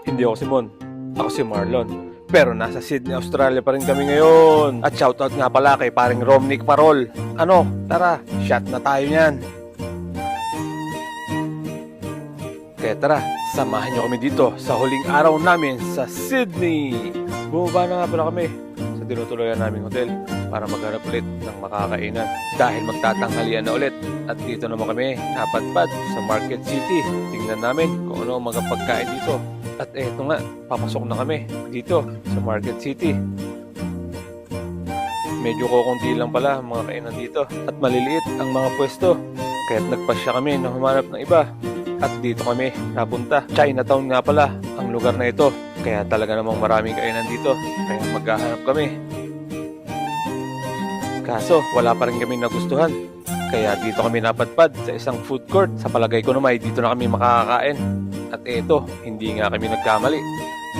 Hindi ako si Mon. Ako si Marlon. Pero nasa Sydney, Australia pa rin kami ngayon. At shoutout nga pala kay paring Romnick Parol. Ano? Tara, shot na tayo niyan. Kaya tara, samahan niyo kami dito sa huling araw namin sa Sydney. Bumaba na nga pala kami sa tinutuloyan naming hotel para maghanap ulit ng makakainan. Dahil magtatanghalian na ulit. At dito naman kami napadpad sa Market City. Tingnan namin kung ano ang mga pagkain dito. At eto nga, papasok na kami dito sa Market City. Medyo kukunti lang pala ang mga kainan dito. At maliliit ang mga pwesto. Kaya't nagpasya kami na humanap ng iba. At dito kami napunta. Chinatown nga pala ang lugar na ito. Kaya talaga namang maraming kainan dito. Kaya maghahanap kami. Kaso wala pa rin kami nagustuhan. Kaya dito kami napadpad sa isang food court. Sa palagay ko naman dito na kami makakakain. At eto, hindi nga kami nagkamali.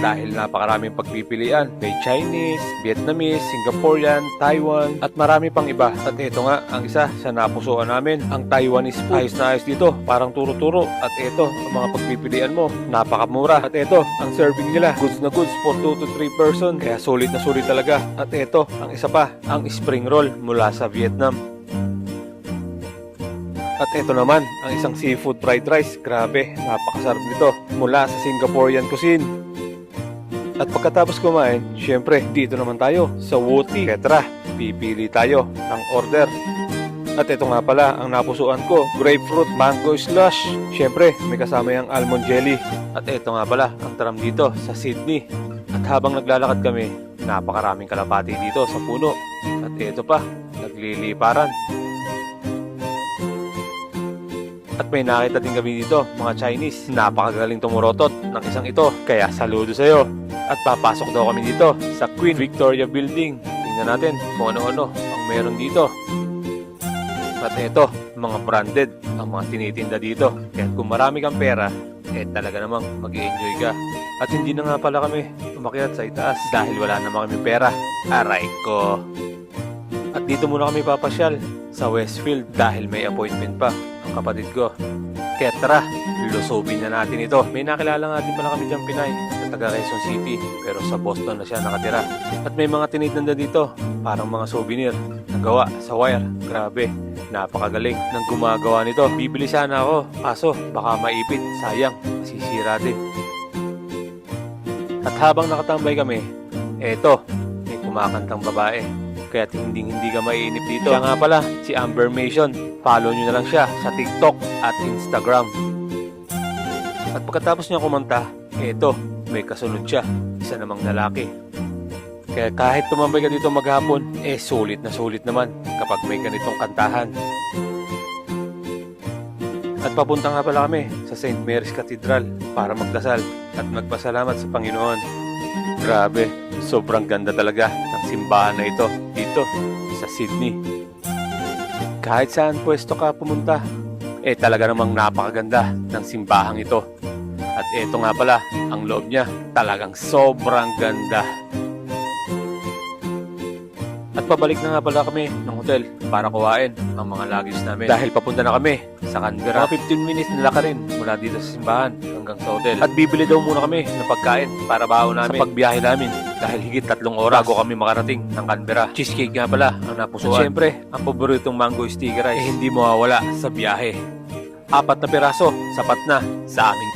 Dahil napakaraming pagpipilian. May Chinese, Vietnamese, Singaporean, Taiwan, at marami pang iba. At eto nga, ang isa sa napusuan namin, ang Taiwanese food. Ayos na ayos dito, parang turo-turo. At eto, ang mga pagpipilian mo, napakamura. At eto, ang serving nila, goods na goods for 2 to 3 person. Kaya sulit na sulit talaga. At eto, ang isa pa, ang spring roll mula sa Vietnam. At ito naman, ang isang seafood fried rice. Grabe, napakasarap nito. Mula sa Singaporean cuisine. At pagkatapos kumain, syempre, dito naman tayo sa Wuti. Kaya tara, pipili tayo ng order. At ito nga pala, ang napusuan ko, grapefruit mango slush. Syempre, may kasama yung almond jelly. At ito nga pala, ang tram dito sa Sydney. At habang naglalakad kami, napakaraming kalapati dito sa puno. At ito pa, nagliliparan. At may nakita din kami dito, mga Chinese. Napakagaling tumurotot ng isang ito. Kaya saludo sa'yo. At papasok daw kami dito sa Queen Victoria Building. Tingnan natin kung ano-ano ang meron dito. At ito, mga branded ang mga tinitinda dito. Kaya kung marami kang pera, talaga namang mag-i-enjoy ka. At hindi na nga pala kami umakyat sa itaas dahil wala naman kami pera. Aray ko. At dito muna kami papasyal sa Westfield dahil may appointment pa ang kapatid ko. Kaya tara, lusobin na natin ito. May nakilala nga din pala kami diyang Pinay na taga Quezon City pero sa Boston na siya nakatira. At may mga tinitinda dito, parang mga souvenir na gawa sa wire. Grabe, napakagaling ng gumagawa nito. Bibili sana ako, kaso baka maipit, sayang, masisira din. At habang nakatambay kami, eto, may kumakantang babae. Kaya hindi ka maiinip dito. Siya nga pala, si Amber Mason. Follow nyo na lang siya sa TikTok at Instagram. At pagkatapos niya kumanta, eto, may kasunod siya. Isa namang lalaki. Kaya kahit tumambay ka dito maghapon, sulit na sulit naman kapag may ganitong kantahan. At papunta nga pala kami sa St. Mary's Cathedral para magdasal at magpasalamat sa Panginoon. Grabe, sobrang ganda talaga ng simbahan na ito dito sa Sydney. Kahit saan pwesto ka pumunta, talaga namang napakaganda ng simbahang ito. At eto nga pala, ang loob niya talagang sobrang ganda. At pabalik na nga pala kami ng hotel para kuhain ang mga luggage namin. Dahil papunta na kami sa Canberra. Mga 15 minutes na lakarin mula dito sa simbahan hanggang sa hotel. At bibili daw muna kami ng pagkain para baon namin sa pagbiyahe namin. Dahil higit 3 oras bago kami makarating ng Canberra. Cheesecake nga pala ang napusuan. At syempre, ang paboritong mango sticky rice hindi mawawala sa biyahe. 4 na piraso, sapat na sa aming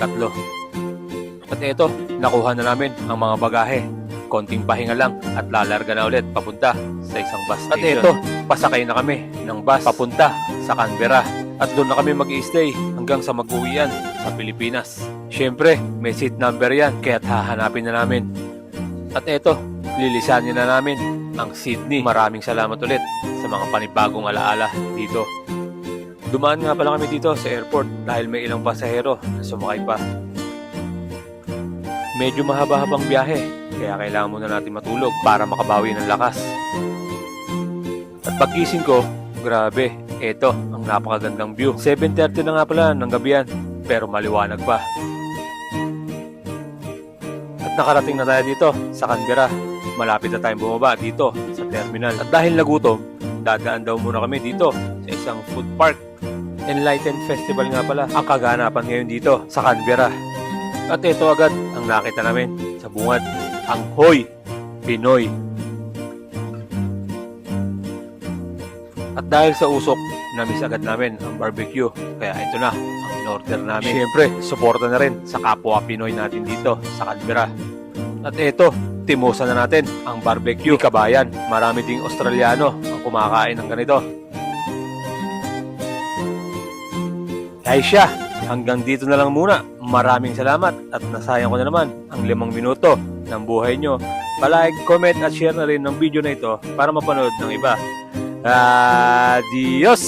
3. At eto, nakuha na namin ang mga bagahe. Konting pahinga lang at lalarga na ulit papunta sa isang bus station. At eto, pasakay na kami ng bus papunta sa Canberra. At doon na kami mag-i-stay hanggang sa mag-uwian sa Pilipinas. Siyempre, may seat number yan, kaya't hahanapin na namin. At eto, lilisanin na namin ang Sydney. Maraming salamat ulit sa mga panibagong alaala dito. Dumaan nga pala kami dito sa airport dahil may ilang pasahero na sumakay pa. Medyo mahaba-habang biyahe, kaya kailangan muna natin matulog para makabawi ng lakas. At pagkising ko, grabe, eto ang napakagandang view. 7:30 na nga pala ng gabihan, pero maliwanag pa. At nakarating na tayo dito sa Canberra. Malapit na tayong bumaba dito sa terminal. At dahil nagutom, dadaan daw muna kami dito sa isang food park. Enlightened Festival nga pala ang kaganapan ngayon dito sa Canberra. At ito agad ang nakita namin sa bungad, ang Hoy Pinoy. At dahil sa usok, na-miss agad namin ang barbecue. Kaya ito na ang in-order namin. Siyempre, suporta na rin sa kapwa Pinoy natin dito sa Canberra. At ito, timusan na natin ang barbecue. Kabayan, marami ding Australiano ang kumakain ng ganito. Kaya siya, hanggang dito na lang muna. Maraming salamat at nasayang ko na naman ang 5 minuto ng buhay nyo. Palike, comment at share na rin ng video na ito para mapanood ng iba. Adios!